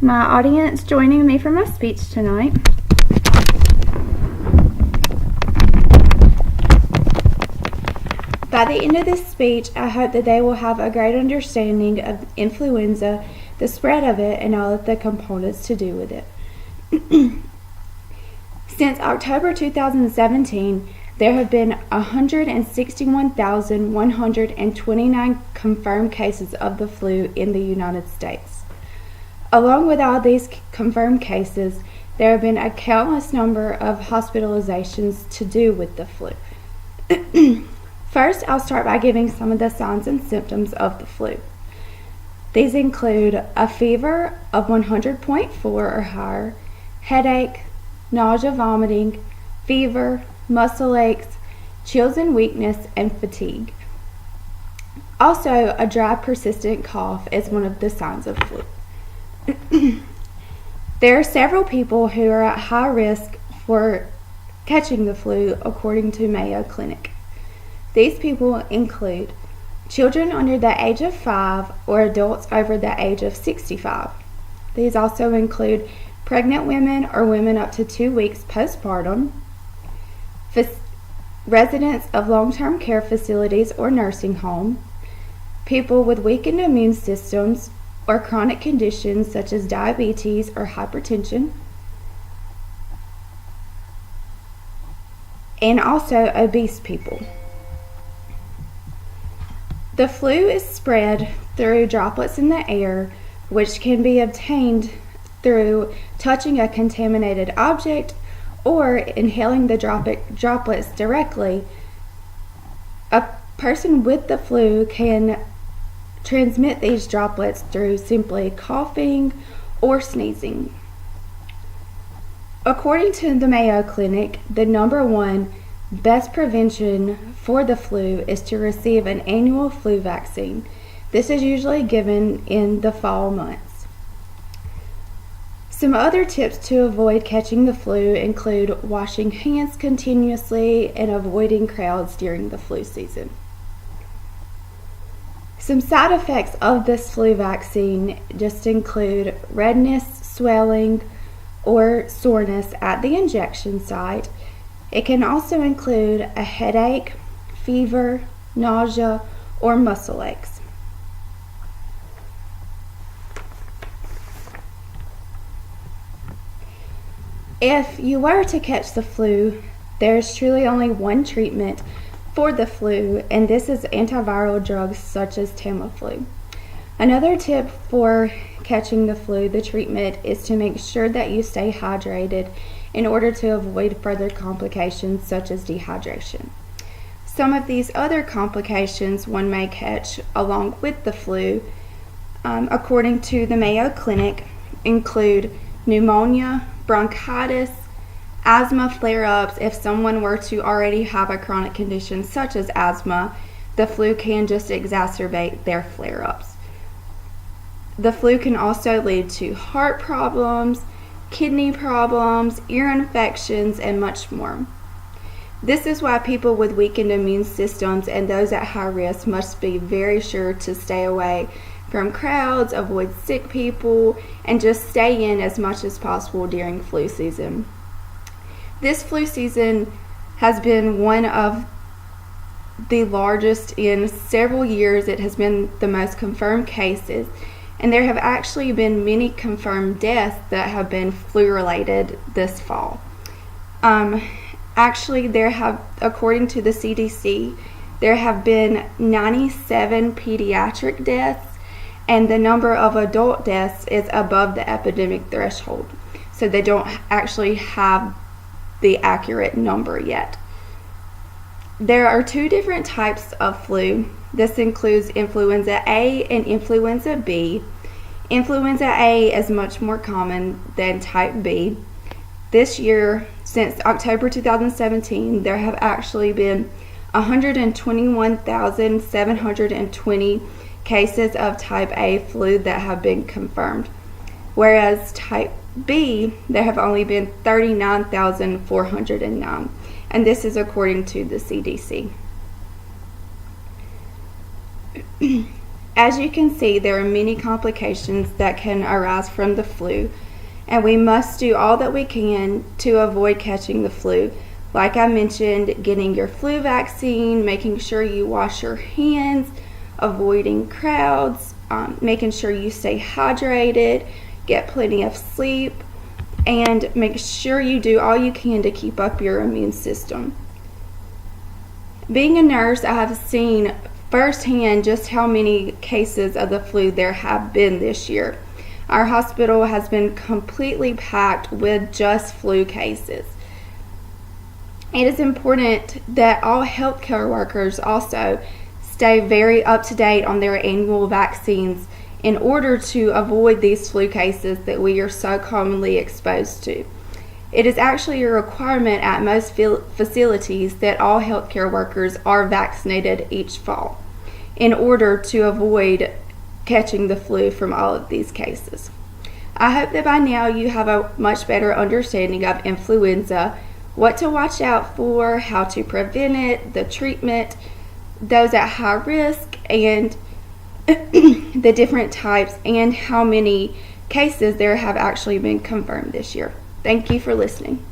my audience joining me for my speech tonight. By the end of this speech, I hope that they will have a great understanding of influenza, the spread of it, and all of the components to do with it. Since October 2017, there have been 161,129 confirmed cases of the flu in the United States. Along with all these confirmed cases, there have been a countless number of hospitalizations to do with the flu. First, I'll start by giving some of the signs and symptoms of the flu. These include a fever of 100.4 or higher, headache, nausea, vomiting, fever, muscle aches, chills and weakness, and fatigue. Also, a dry, persistent cough is one of the signs of flu. There are several people who are at high risk for catching the flu, according to Mayo Clinic. These people include children under the age of 5 or adults over the age of 65. These also include pregnant women or women up to 2 weeks postpartum, residents of long-term care facilities or nursing home, people with weakened immune systems or chronic conditions such as diabetes or hypertension, and also obese people. The flu is spread through droplets in the air, which can be obtained through touching a contaminated object or inhaling the droplets directly. A person with the flu can transmit these droplets through simply coughing or sneezing. According to the Mayo Clinic, the number one best prevention for the flu is to receive an annual flu vaccine. This is usually given in the fall months. Some other tips to avoid catching the flu include washing hands continuously and avoiding crowds during the flu season. Some side effects of this flu vaccine just include redness, swelling, or soreness at the injection site. It can also include a headache, fever, nausea, or muscle aches. If you were to catch the flu, there's truly only one treatment for the flu, and this is antiviral drugs such as Tamiflu. Another tip for catching the flu, the treatment, is to make sure that you stay hydrated in order to avoid further complications such as dehydration. Some of these other complications one may catch along with the flu, according to the Mayo Clinic, include pneumonia, bronchitis, asthma flare-ups. If someone were to already have a chronic condition such as asthma, the flu can just exacerbate their flare-ups. The flu can also lead to heart problems, kidney problems, ear infections, and much more. This is why people with weakened immune systems and those at high risk must be very sure to stay away from crowds, avoid sick people, and just stay in as much as possible during flu season. This flu season has been one of the largest in several years. It has been the most confirmed cases, and there have actually been many confirmed deaths that have been flu-related this fall. Actually, according to the CDC, there have been 97 pediatric deaths, and the number of adult deaths is above the epidemic threshold. So they don't actually have the accurate number yet. There are two different types of flu. This includes influenza A and influenza B. Influenza A is much more common than type B. This year, since October 2017, there have actually been 121,720 cases of type A flu that have been confirmed, whereas type B, there have only been 39,409, and this is according to the CDC. As you can see, there are many complications that can arise from the flu, and we must do all that we can to avoid catching the flu. Like I mentioned, getting your flu vaccine, making sure you wash your hands, avoiding crowds, making sure you stay hydrated, get plenty of sleep, and make sure you do all you can to keep up your immune system. Being a nurse, I have seen firsthand just how many cases of the flu there have been this year. Our hospital has been completely packed with just flu cases. It is important that all healthcare workers also stay very up to date on their annual vaccines in order to avoid these flu cases that we are so commonly exposed to. It is actually a requirement at most facilities that all healthcare workers are vaccinated each fall in order to avoid catching the flu from all of these cases. I hope that by now you have a much better understanding of influenza, what to watch out for, how to prevent it, the treatment, those at high risk, and the different types, and how many cases there have actually been confirmed this year. Thank you for listening.